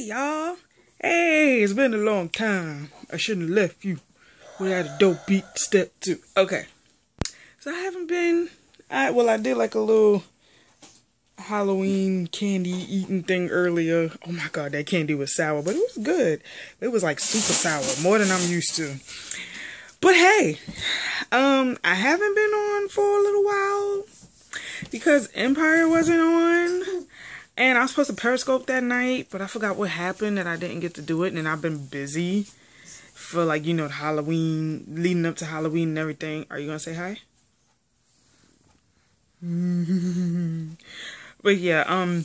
y'all. Hey, it's been a long time. I shouldn't have left you without a dope beat step 2. Okay. So I haven't been... I did like a little Halloween candy eating thing earlier. Oh my god, that candy was sour, but it was good. It was like super sour, more than I'm used to. But hey, I haven't been on for a little while because Empire wasn't on. And I was supposed to Periscope that night, but I forgot what happened that I didn't get to do it. And I've been busy for, like, you know, Halloween, leading up to Halloween and everything. Are you going to say hi? But yeah, I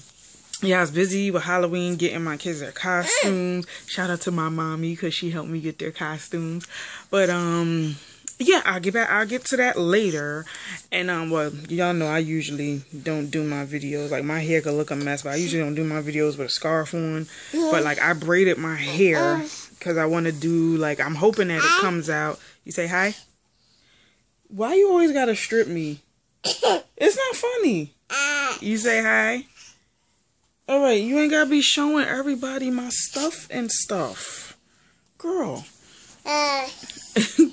was busy with Halloween, getting my kids their costumes. Shout out to my mommy because she helped me get their costumes. But, yeah, I'll get to that later. And, well, y'all know I usually don't do my videos. Like, my hair could look a mess, but I usually don't do my videos with a scarf on. But, like, I braided my hair because I want to do, like, I'm hoping that it comes out. You say hi? Why you always got to strip me? It's not funny. You say hi? Alright, you ain't got to be showing everybody my stuff and stuff. Girl.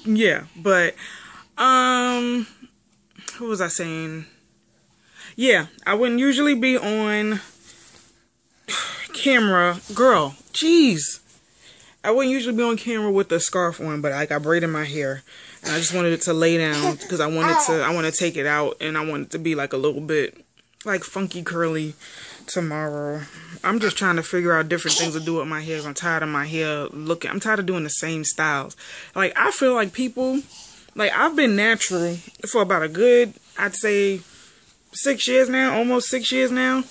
Yeah, but, what was I saying? Yeah, I wouldn't usually be on camera. Girl, jeez. I wouldn't usually be on camera with the scarf on, but like I braided my hair. And I just wanted it to lay down because I want to take it out and I want it to be like a little bit like funky curly tomorrow. I'm just trying to figure out different things to do with my hair. I'm tired of my hair looking. I'm tired of doing the same styles. Like, I feel like people, like, I've been natural for about a good, I'd say 6 years now, almost 6 years now.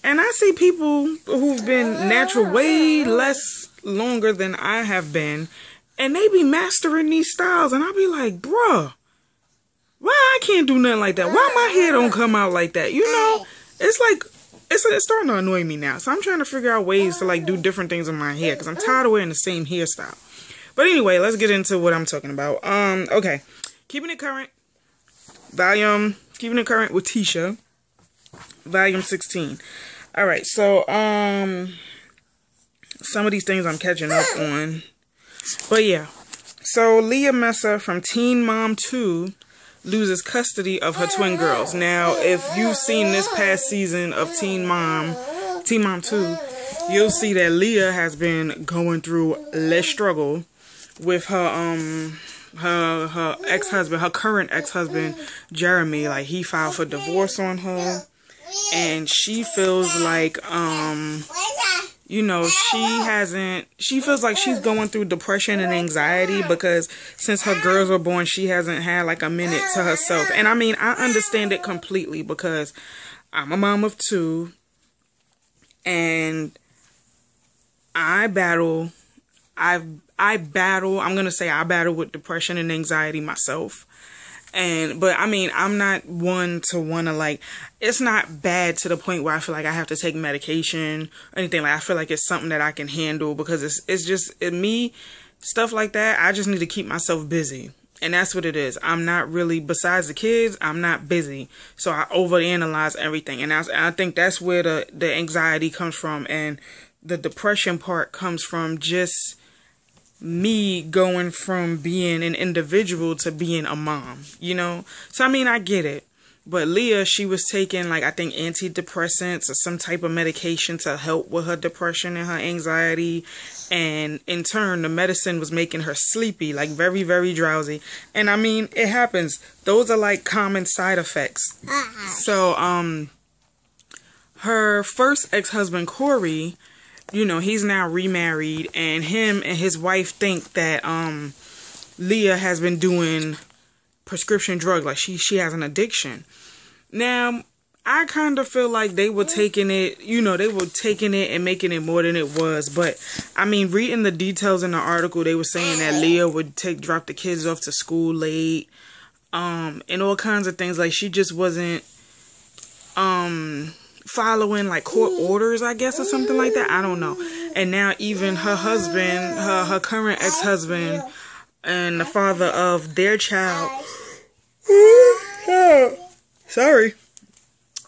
And I see people who've been natural way less longer than I have been. And they be mastering these styles. And I'll be like, bruh, why I can't do nothing like that? Why my hair don't come out like that? You know, it's like, it's starting to annoy me now. So I'm trying to figure out ways to like do different things with my hair. Because I'm tired of wearing the same hairstyle. But anyway, let's get into what I'm talking about. Okay. Keeping It Current. Keeping It Current with Teesha. Volume 16. Alright, so, some of these things I'm catching up on. But yeah. So, Leah Messer from Teen Mom 2 loses custody of her twin girls. Now, if you've seen this past season of Teen Mom 2, you'll see that Leah has been going through less struggle with her ex-husband, her current ex-husband, Jeremy. Like, he filed for divorce on her. And she feels like, you know, she feels like she's going through depression and anxiety because since her girls were born, she hasn't had like a minute to herself. And I mean, I understand it completely because I'm a mom of 2 and I battle with depression and anxiety myself. But I mean, I'm not one to want to like, it's not bad to the point where I feel like I have to take medication or anything. Like, I feel like it's something that I can handle because it's just me, stuff like that. I just need to keep myself busy. And that's what it is. I'm not really, besides the kids, I'm not busy. So I overanalyze everything. And I think that's where the anxiety comes from. And the depression part comes from just me going from being an individual to being a mom, you know? So, I mean, I get it. But Leah, she was taking, like, I think antidepressants or some type of medication to help with her depression and her anxiety. And in turn, the medicine was making her sleepy, like very, very drowsy. And I mean, it happens. Those are like common side effects. So, her first ex-husband, Corey, you know, he's now remarried, and him and his wife think that Leah has been doing prescription drugs, like she has an addiction. Now, I kind of feel like they were taking it, you know, they were taking it and making it more than it was. But I mean, reading the details in the article, they were saying that Leah would drop the kids off to school late, and all kinds of things. Like, she just wasn't following like court orders, I guess, or something like that. I don't know. And now even her husband, her current ex-husband, and the father of their child,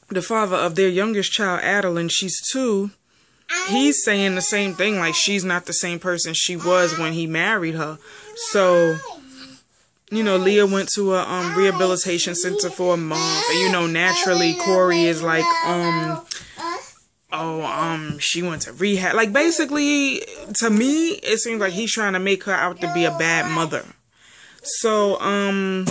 the father of their youngest child, Adeline, she's 2, he's saying the same thing, like she's not the same person she was when he married her. So, you know, Leah went to a rehabilitation center for a month, and you know, naturally Corey is like, she went to rehab. Like, basically, to me, it seems like he's trying to make her out to be a bad mother. So, I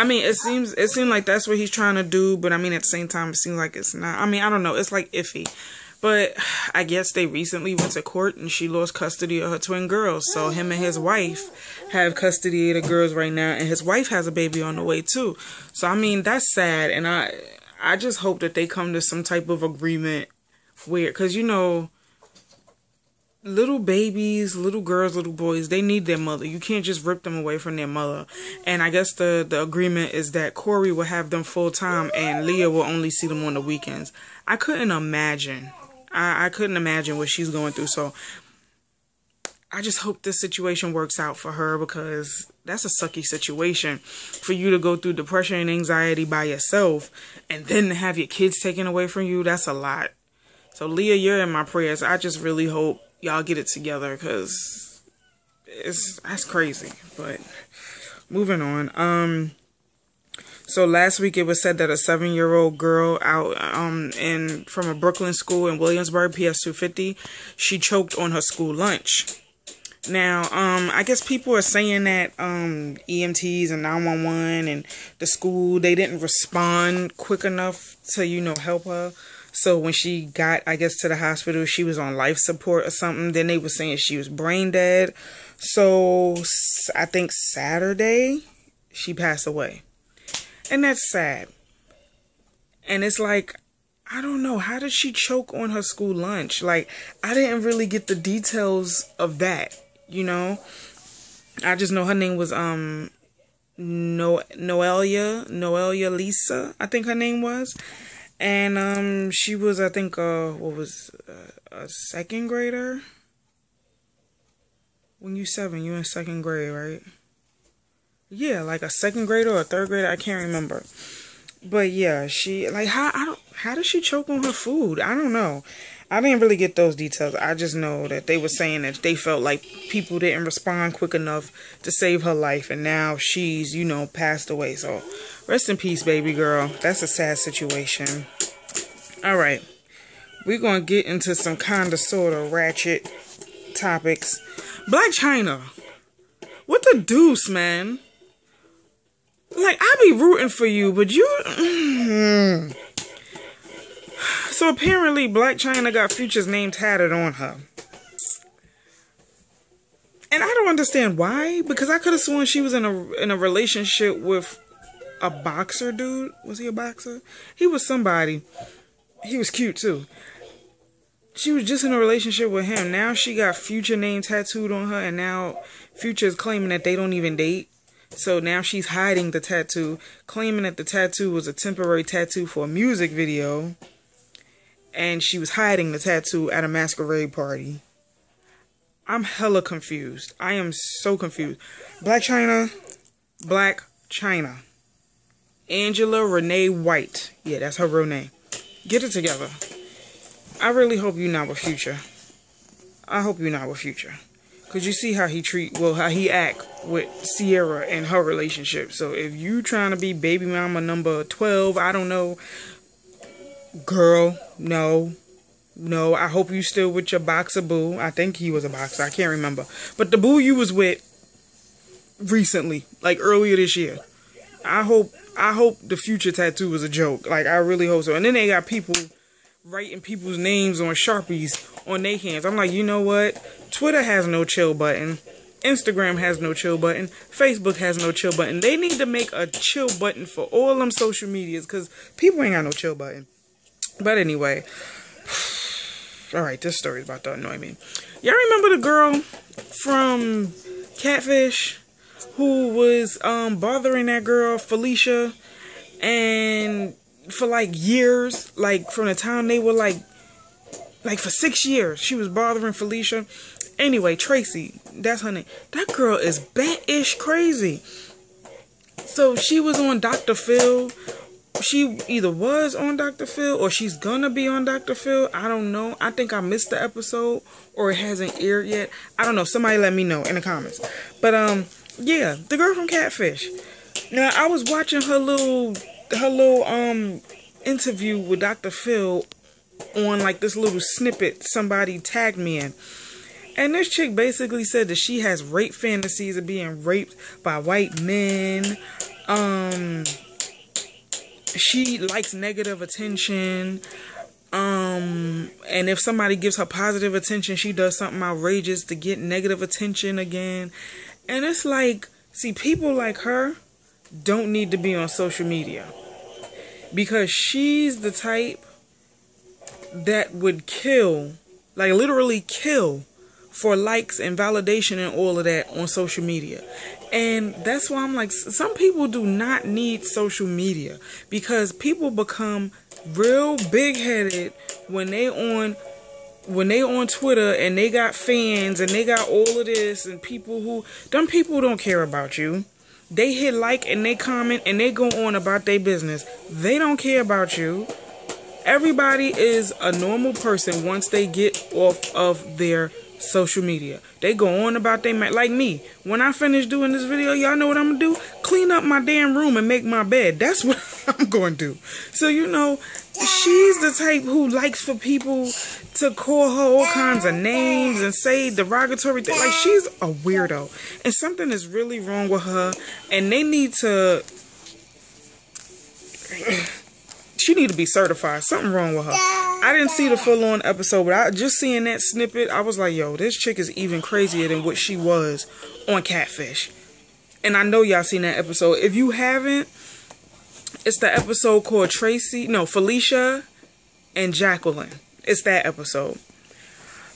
mean, it seemed like that's what he's trying to do, but I mean, at the same time, it seems like it's not. I mean, I don't know. It's like iffy. But I guess they recently went to court and she lost custody of her twin girls. So him and his wife have custody of the girls right now, and his wife has a baby on the way too. So I mean, that's sad, and I just hope that they come to some type of agreement where, because you know, little babies, little girls, little boys, they need their mother. You can't just rip them away from their mother. And I guess the agreement is that Corey will have them full time and Leah will only see them on the weekends. I couldn't imagine. I couldn't imagine what she's going through. So I just hope this situation works out for her, because that's a sucky situation for you to go through depression and anxiety by yourself and then have your kids taken away from you. That's a lot. So Leah, you're in my prayers. I just really hope y'all get it together, because that's crazy. But moving on. So last week it was said that a 7-year-old girl out from a Brooklyn school in Williamsburg, PS 250, she choked on her school lunch. Now, I guess people are saying that EMTs and 911 and the school, they didn't respond quick enough to, you know, help her. So when she got, I guess, to the hospital, she was on life support or something. Then they were saying she was brain dead. So I think Saturday she passed away. And that's sad. And it's like, I don't know, how did she choke on her school lunch? Like, I didn't really get the details of that, you know? I just know her name was Noelia Lisa, I think her name was. And she was, I think, a second grader? When you 7, you in second grade, right? Yeah, like a second grader or a third grader, I can't remember. But yeah, she, like, how did she choke on her food? I don't know. I didn't really get those details. I just know that they were saying that they felt like people didn't respond quick enough to save her life, and now she's, you know, passed away. So rest in peace, baby girl. That's a sad situation. All right, we're gonna get into some kind of sort of ratchet topics. Blac Chyna, what the deuce, man? Like, I be rooting for you, but you... So apparently Blac Chyna got Future's name tatted on her. And I don't understand why, because I could have sworn she was in a relationship with a boxer dude. Was he a boxer? He was somebody. He was cute too. She was just in a relationship with him. Now she got Future name tattooed on her, and now Future is claiming that they don't even date. So now she's hiding the tattoo, claiming that the tattoo was a temporary tattoo for a music video. And she was hiding the tattoo at a masquerade party. I'm hella confused. I am so confused. Blac Chyna. Angela Renee White. Yeah, that's her real name. Get it together. I really hope you're not with Future. I hope you're not with Future. Because you see how how he act with Sierra and her relationship. So if you trying to be baby mama number 12, I don't know. Girl, no. No, I hope you still with your boxer boo. I think he was a boxer. I can't remember. But the boo you was with recently, like earlier this year. I hope the Future tattoo was a joke. Like, I really hope so. And then they got people writing people's names on Sharpies on their hands. I'm like, you know what? Twitter has no chill button. Instagram has no chill button. Facebook has no chill button. They need to make a chill button for all them social medias, because people ain't got no chill button. But anyway. Alright, this story is about to annoy me. Y'all remember the girl from Catfish who was bothering that girl, Felicia, and for like years, like from the time they were like for 6 years, she was bothering Felicia. Anyway, Tracey, that's her name. That girl is bat-ish crazy. So she was on Dr. Phil she either was on Dr. Phil or she's gonna be on Dr. Phil. I don't know. I think I missed the episode or it hasn't aired yet. I don't know. Somebody let me know in the comments. But yeah, the girl from Catfish. Now I was watching her little interview with Dr. Phil on like this little snippet somebody tagged me in. And this chick basically said that she has rape fantasies of being raped by white men. She likes negative attention. And if somebody gives her positive attention, she does something outrageous to get negative attention again. And it's like, see, people like her don't need to be on social media. Because she's the type that would kill, like literally kill, for likes and validation and all of that on social media. And that's why I'm like, some people do not need social media, because people become real big-headed when they on Twitter and they got fans and they got all of this, and people don't care about you. They hit like and they comment and they go on about their business. They don't care about you. Everybody is a normal person once they get off of their social media. They go on about their like me. When I finish doing this video, y'all know what I'm gonna do? Clean up my damn room and make my bed. That's what I'm gonna do. So, you know, she's the type who likes for people to call her all kinds of names and say derogatory things. Like, she's a weirdo. And something is really wrong with her. And they need to... She need to be certified. Something wrong with her. I didn't see the full-on episode, but just seeing that snippet, I was like, yo, this chick is even crazier than what she was on Catfish. And I know y'all seen that episode. If you haven't, it's the episode called Felicia and Jacqueline. It's that episode.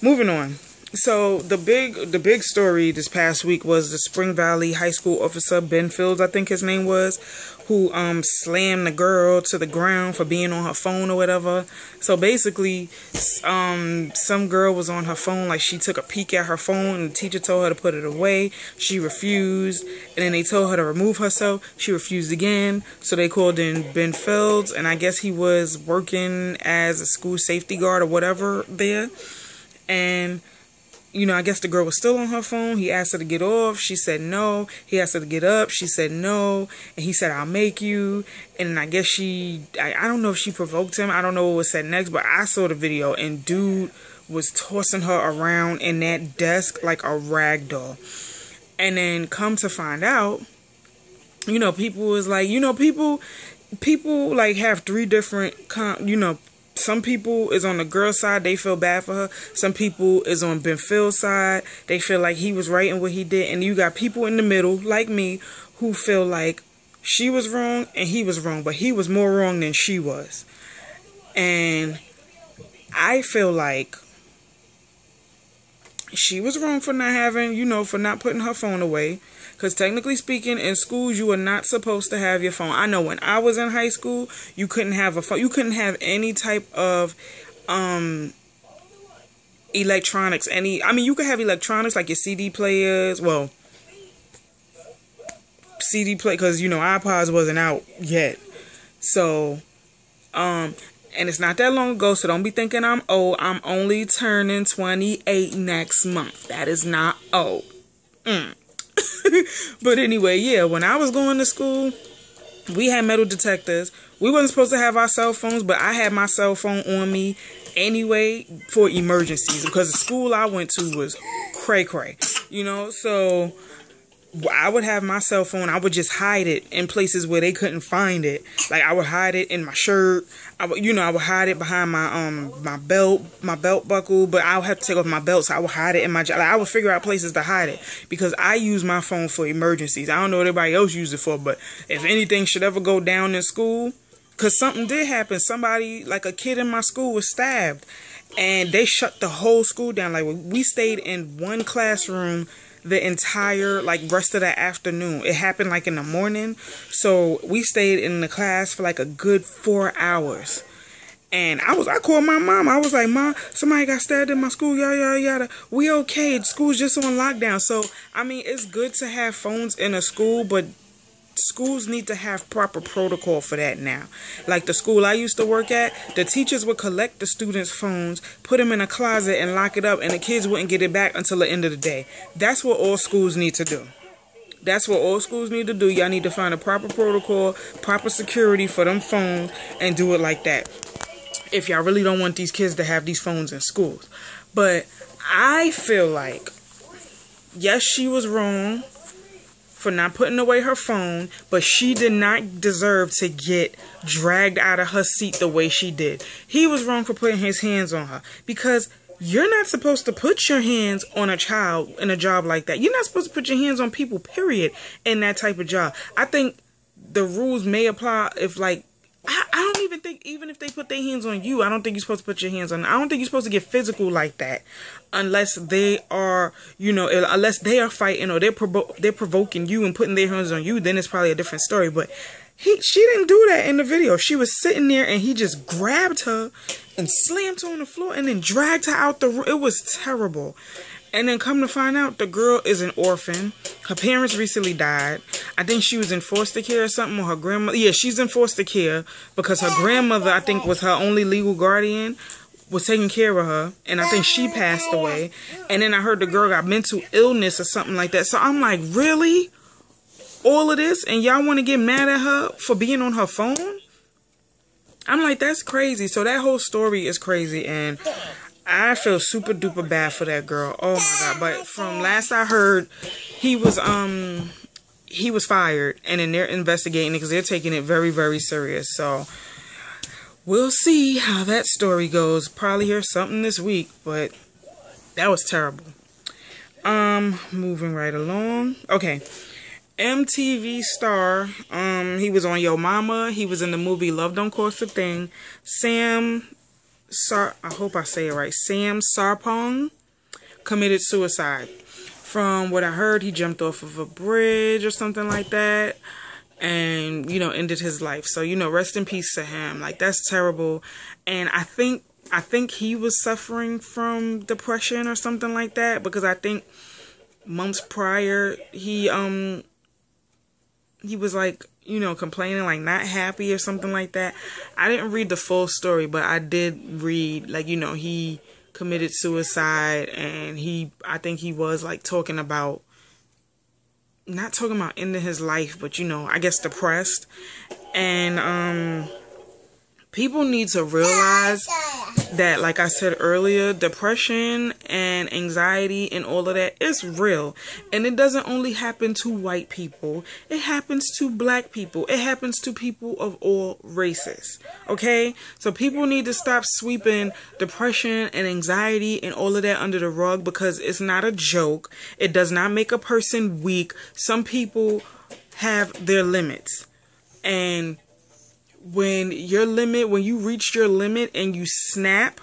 Moving on. So the big story this past week was the Spring Valley High School officer, Ben Fields, I think his name was, who slammed the girl to the ground for being on her phone or whatever. So basically, some girl was on her phone, like she took a peek at her phone and the teacher told her to put it away. She refused, and then they told her to remove herself. She refused again, so they called in Ben Fields, and I guess he was working as a school safety guard or whatever there. And you know, I guess the girl was still on her phone. He asked her to get off. She said no. He asked her to get up. She said no. And he said, I'll make you. And I guess I don't know if she provoked him. I don't know what was said next, but I saw the video and dude was tossing her around in that desk like a rag doll. And then come to find out, you know, people was like, you know, people like have three different, some people is on the girl's side, they feel bad for her. Some people is on Ben Phil's side, they feel like he was right in what he did. And you got people in the middle, like me, who feel like she was wrong and he was wrong, but he was more wrong than she was. And I feel like she was wrong for not having, for not putting her phone away. Because technically speaking, in schools, you are not supposed to have your phone. I know when I was in high school, you couldn't have a phone. You couldn't have any type of electronics. You could have electronics like your CD players. Well, CD play, because, iPods wasn't out yet. So, and it's not that long ago, so don't be thinking I'm old. I'm only turning 28 next month. That is not old. But anyway, yeah, when I was going to school, we had metal detectors. We wasn't supposed to have our cell phones, but I had my cell phone on me anyway for emergencies, because the school I went to was cray-cray, so I would have my cell phone. I would just hide it in places where they couldn't find it. Like, I would hide it in my shirt. I would hide it behind my belt buckle, but I would have to take off my belt, so I would hide it in my, I would figure out places to hide it, because I use my phone for emergencies. I don't know what everybody else uses it for, but if anything should ever go down in school, because something did happen. Somebody, like a kid in my school, was stabbed, and they shut the whole school down. Like, we stayed in one classroom the entire rest of the afternoon. It happened like in the morning, so we stayed in the class for like a good 4 hours. And I called my mom. I was like, Mom, somebody got stabbed in my school, yada yada. We okay, school's just on lockdown. So I mean, it's good to have phones in a school, but schools need to have proper protocol for that now. Like the school I used to work at, the teachers would collect the students' phones, put them in a closet and lock it up, and the kids wouldn't get it back until the end of the day. That's what all schools need to do. That's what all schools need to do. Y'all need to find a proper protocol, proper security for them phones, and do it like that. If y'all really don't want these kids to have these phones in schools. But I feel like, yes, she was wrong for not putting away her phone, but she did not deserve to get dragged out of her seat the way she did. He was wrong for putting his hands on her, because you're not supposed to put your hands on a child in a job like that. You're not supposed to put your hands on people, period, in that type of job. I think the rules may apply if, like, I don't even think, even if they put their hands on you, I don't think you're supposed to put your hands on. I don't think you're supposed to get physical like that, unless they are, you know, unless they are fighting or they're provoking you and putting their hands on you. Then it's probably a different story. But she didn't do that in the video. She was sitting there and he just grabbed her and slammed her on the floor and then dragged her out the room. It was terrible. And then come to find out, the girl is an orphan. Her parents recently died. I think she was in foster care or something, or her grandmother. Yeah, she's in foster care because her grandmother, I think, was her only legal guardian, was taking care of her. And I think she passed away. And then I heard the girl got mental illness or something like that. So I'm like, really? All of this? And y'all want to get mad at her for being on her phone? I'm like, that's crazy. So that whole story is crazy. And I feel super duper bad for that girl. Oh my God. But from last I heard, he was fired, and then they're investigating it because they're taking it very, very serious. So we'll see how that story goes. Probably hear something this week, but that was terrible. Moving right along. Okay. MTV star, he was on Yo Mama. He was in the movie Love Don't Cost a Thing. I hope I say it right. Sam Sarpong committed suicide. From what I heard, he jumped off of a bridge or something like that, and, you know, ended his life. So, you know, rest in peace to him. Like, that's terrible. And I think he was suffering from depression or something like that, because I think months prior he was like, you know, complaining, like not happy or something like that. I didn't read the full story, but I did read, like, you know, he committed suicide, and I think he was like talking about, not talking about ending his life, but, you know, I guess depressed. And people need to realize that, like I said earlier, depression and anxiety and all of that is real. And it doesn't only happen to white people. It happens to black people. It happens to people of all races. Okay? So people need to stop sweeping depression and anxiety and all of that under the rug, because it's not a joke. It does not make a person weak. Some people have their limits. And when you reach your limit and you snap,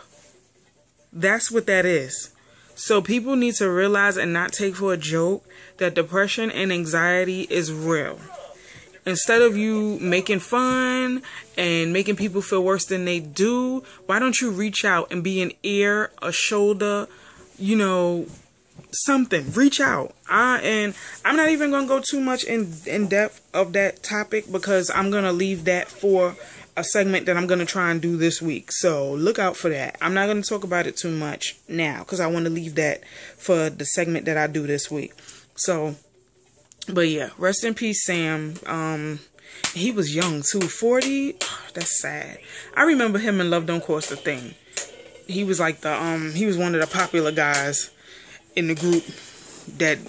that's what that is. So people need to realize and not take for a joke that depression and anxiety is real. Instead of you making fun and making people feel worse than they do, why don't you reach out and be an ear, a shoulder, you know, something. Reach out. And I'm not even going to go too much in depth of that topic, because I'm going to leave that for a segment that I'm going to try and do this week. So look out for that. I'm not going to talk about it too much now, because I want to leave that for the segment that I do this week. So, but yeah, rest in peace, Sam. He was young too, 40. That's sad. I remember him in Love Don't Cost a Thing. He was like he was one of the popular guys in the group that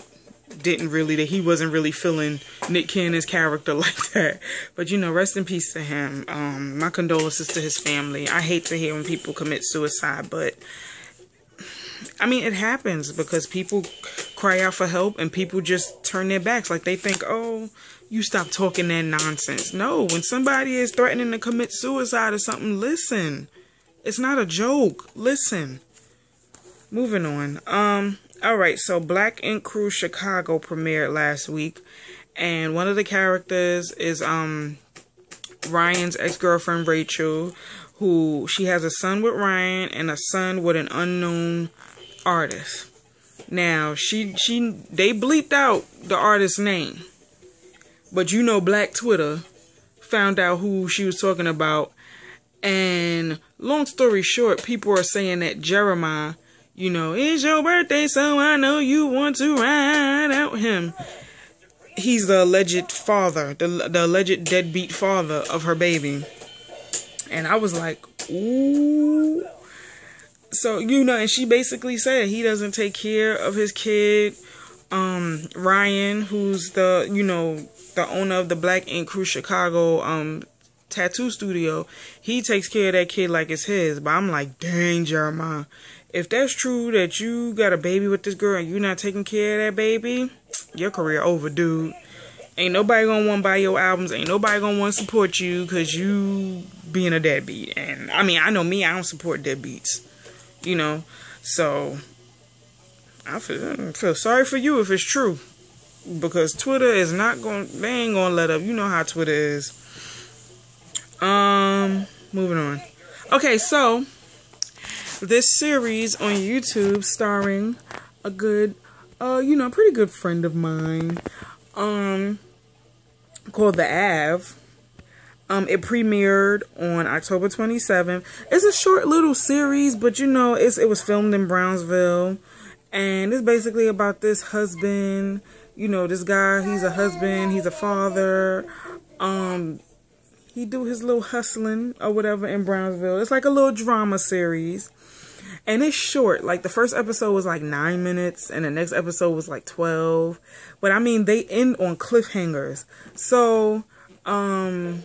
he wasn't really feeling Nick Cannon's character like that. But, you know, rest in peace to him. My condolences to his family. I hate to hear when people commit suicide, but I mean, it happens because people cry out for help and people just turn their backs. Like, they think, oh, you stop talking that nonsense. No, when somebody is threatening to commit suicide or something, listen. It's not a joke. Listen. Moving on. Alright, so Black Ink Crew Chicago premiered last week, and one of the characters is Ryan's ex-girlfriend Rachel, who she has a son with Ryan and a son with an unknown artist. Now, they bleeped out the artist's name, But you know, Black Twitter found out who she was talking about. And long story short, people are saying that Jeremiah, you know, it's your birthday, so I know you want to ride out him. He's the alleged father, the alleged deadbeat father of her baby. And I was like, ooh. So, you know, and she basically said he doesn't take care of his kid. Ryan, who's the, you know, the owner of the Black Ink Crew Chicago tattoo studio, he takes care of that kid like it's his. But I'm like, dang, Jeremiah, if that's true that you got a baby with this girl and you're not taking care of that baby, your career over, dude. Ain't nobody gonna want to buy your albums. Ain't nobody gonna want to support you because you being a deadbeat. And I mean, I know me, I don't support deadbeats, you know. So I feel sorry for you if it's true, because Twitter is not going, they ain't gonna let up. You know how Twitter is. Moving on. Okay, so this series on YouTube starring a good, you know, pretty good friend of mine, called The Av. It premiered on October 27th. It's a short little series, but you know, it was filmed in Brownsville. And it's basically about this husband. You know, this guy, he's a husband, he's a father. He do his little hustling or whatever in Brownsville. It's like a little drama series. And it's short. Like, the first episode was like 9 minutes, and the next episode was like 12. But I mean, they end on cliffhangers. So, I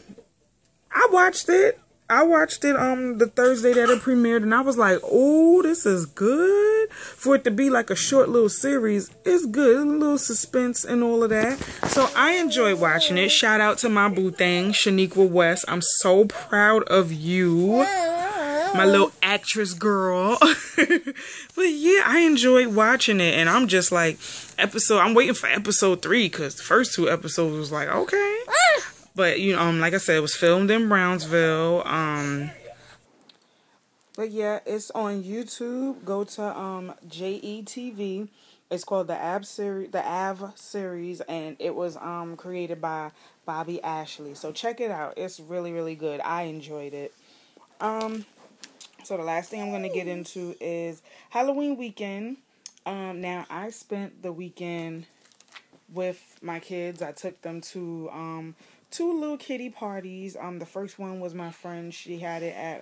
watched it. The Thursday that it premiered, and I was like, oh, this is good. For it to be like a short little series, it's good. A little suspense and all of that. So I enjoyed watching it. Shout out to my boo thing, Shaniqua West. I'm so proud of you, my little actress girl. But yeah, I enjoyed watching it, and I'm just like, I'm waiting for episode 3, because the first 2 episodes was like, okay. But, you know, like I said, it was filmed in Brownsville. But yeah, it's on YouTube. Go to JETV. It's called the Av series, and it was created by Bobby Ashley. So check it out. It's really, really good. I enjoyed it. So the last thing I'm going to get into is Halloween weekend. Now, I spent the weekend with my kids. I took them to 2 little kiddie parties. The first one was my friend. She had it at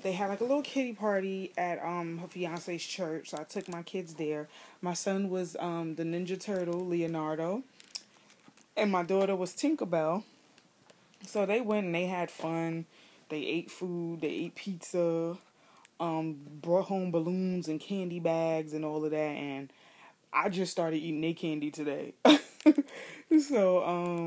they had like a little kiddie party at her fiance's church. So I took my kids there. My son was the Ninja Turtle, Leonardo, and my daughter was Tinkerbell. So they went and they had fun. They ate food. They ate pizza. Brought home balloons and candy bags and all of that. And I just started eating their candy today. So,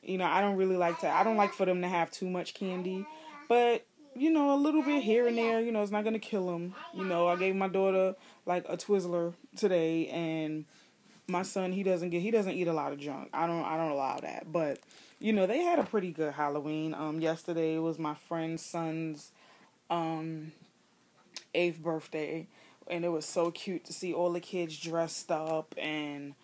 you know, I don't like for them to have too much candy, but, you know, a little bit here and there, you know, it's not going to kill them. You know, I gave my daughter like a Twizzler today, and my son, he doesn't eat a lot of junk. I don't allow that, but, you know, they had a pretty good Halloween. Yesterday was my friend's son's, 8th birthday, and it was so cute to see all the kids dressed up. And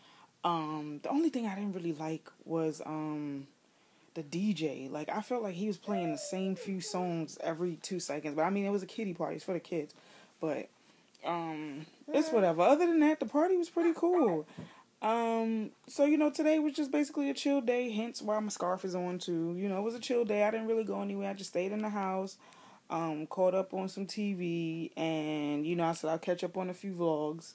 the only thing I didn't really like was the DJ. Like, I felt like he was playing the same few songs every 2 seconds. But I mean, it was a kiddie party, it's for the kids. But it's whatever. Other than that, the party was pretty cool. So, you know, today was just basically a chill day, hence why my scarf is on too. You know, it was a chill day. I didn't really go anywhere. I just stayed in the house. Caught up on some TV, and, you know, I said I'll catch up on a few vlogs.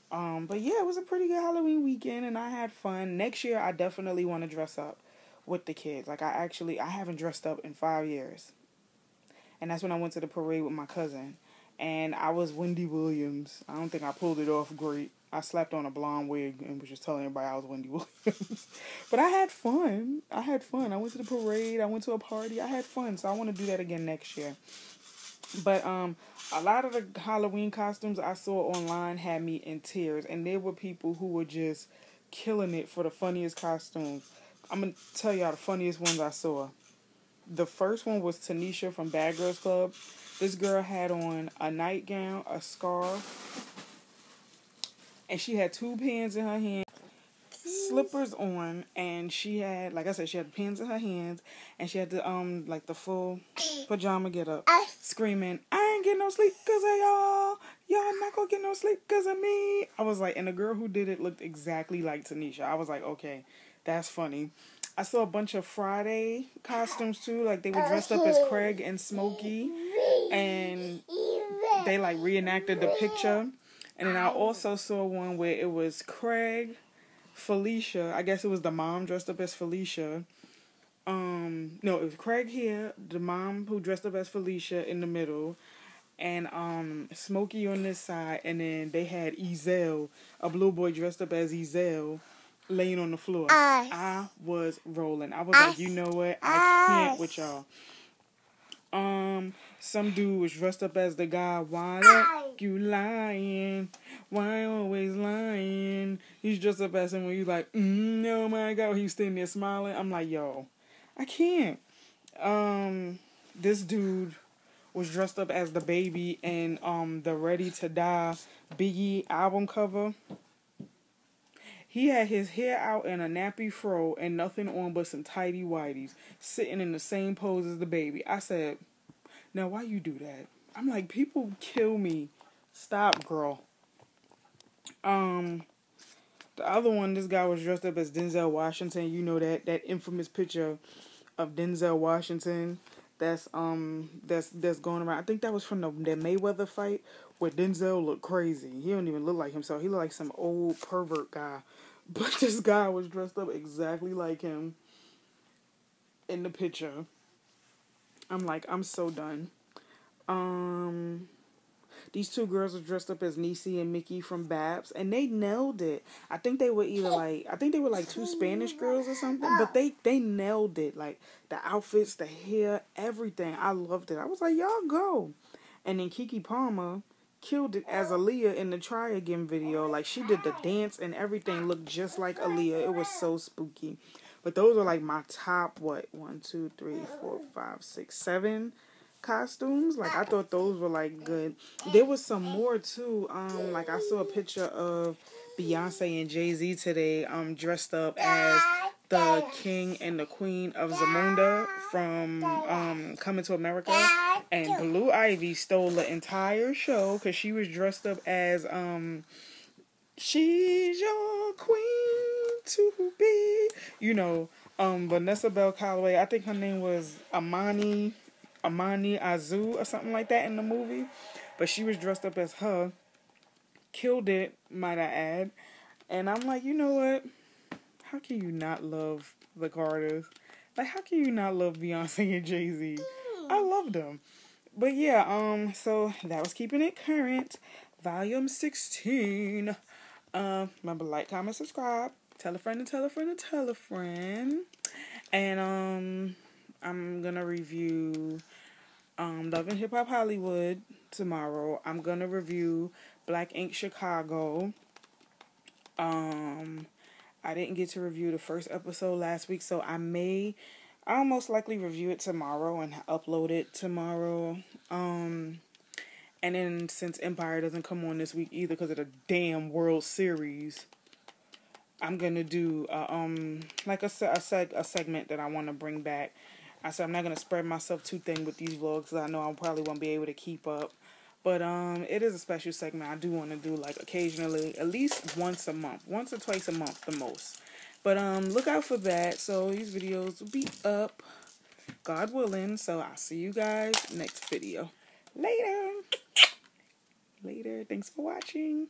But yeah, it was a pretty good Halloween weekend, and I had fun. Next year, I definitely want to dress up with the kids. Like, I haven't dressed up in 5 years. And that's when I went to the parade with my cousin. And I was Wendy Williams. I don't think I pulled it off great. I slapped on a blonde wig and was just telling everybody I was Wendy Williams. But I had fun. I went to the parade. I went to a party. I had fun. So I want to do that again next year. But a lot of the Halloween costumes I saw online had me in tears. And there were people who were just killing it for the funniest costumes. I'm going to tell y'all the funniest ones I saw. The first one was Tanisha from Bad Girls Club. This girl had on a nightgown, a scarf, and she had 2 pens in her hand. slippers on, and she had, like I said, she had pins in her hands, and she had the like the full pajama get up, screaming, "I ain't getting no sleep 'cause of y'all. Y'all not gonna get no sleep 'cause of me." I was like, and the girl who did it looked exactly like Teesha. I was like, okay, that's funny. I saw a bunch of Friday costumes too, like they were dressed up as Craig and Smokey, and they like reenacted the picture. And then I also saw one where it was Craig, Felicia. I guess it was the mom dressed up as Felicia. No, it was Craig here, the mom who dressed up as Felicia in the middle, and Smokey on this side, and then they had Ezel, a blue boy dressed up as Ezel, laying on the floor. I was rolling. I was like, you know what? I can't with y'all. Some dude was dressed up as the guy. Why don't you lying? Why always lying? He's dressed up as him when you like, oh my God. He's standing there smiling. I'm like, yo, I can't. This dude was dressed up as the baby in the Ready to Die Biggie album cover. He had his hair out in a nappy fro and nothing on but some tighty whities, sitting in the same pose as the baby. I said, now why you do that? I'm like, people kill me. Stop, girl. The other one, this guy was dressed up as Denzel Washington. You know that infamous picture of Denzel Washington that's going around. I think that was from the Mayweather fight where Denzel looked crazy. He don't even look like himself. He looked like some old pervert guy. But this guy was dressed up exactly like him in the picture. I'm like, I'm so done. These two girls were dressed up as Niecy and Mickey from Babs, and they nailed it. I think they were like two Spanish girls or something, but they nailed it. Like the outfits, the hair, everything. I loved it. I was like, y'all go. And then Keke Palmer killed it as Aaliyah in the Try Again video. Like she did the dance and everything looked just like Aaliyah. It was so spooky. But those are like my top 1, 2, 3, 4, 5, 6, 7 costumes. Like I thought those were like good. There was some more too. Like I saw a picture of Beyonce and Jay-Z today dressed up as the king and the queen of Zamunda from Coming to America, and Blue Ivy stole the entire show because she was dressed up as she's your queen to be, you know, Vanessa Bell Calloway. I think her name was Amani Azu or something like that in the movie, but she was dressed up as her. Killed it, might I add. And I'm like, you know what? How can you not love the Carters? Like, how can you not love Beyonce and Jay-Z? I love them. But yeah, so that was Keeping It Current, volume 16. Remember, like, comment, subscribe, tell a friend and tell a friend and tell a friend. And I'm gonna review Love and Hip Hop Hollywood tomorrow. I'm gonna review Black Ink Chicago. I didn't get to review the first episode last week, so I'll most likely review it tomorrow and upload it tomorrow. And then since Empire doesn't come on this week either because of the damn World Series, I'm gonna do like a segment that I want to bring back. I said I'm not gonna spread myself too thin with these vlogs because I know I probably won't be able to keep up. But it is a special segment I do want to do, like occasionally, at least once a month, once or twice a month, the most. But look out for that. So these videos will be up, God willing. So I'll see you guys next video. Later. Thanks for watching.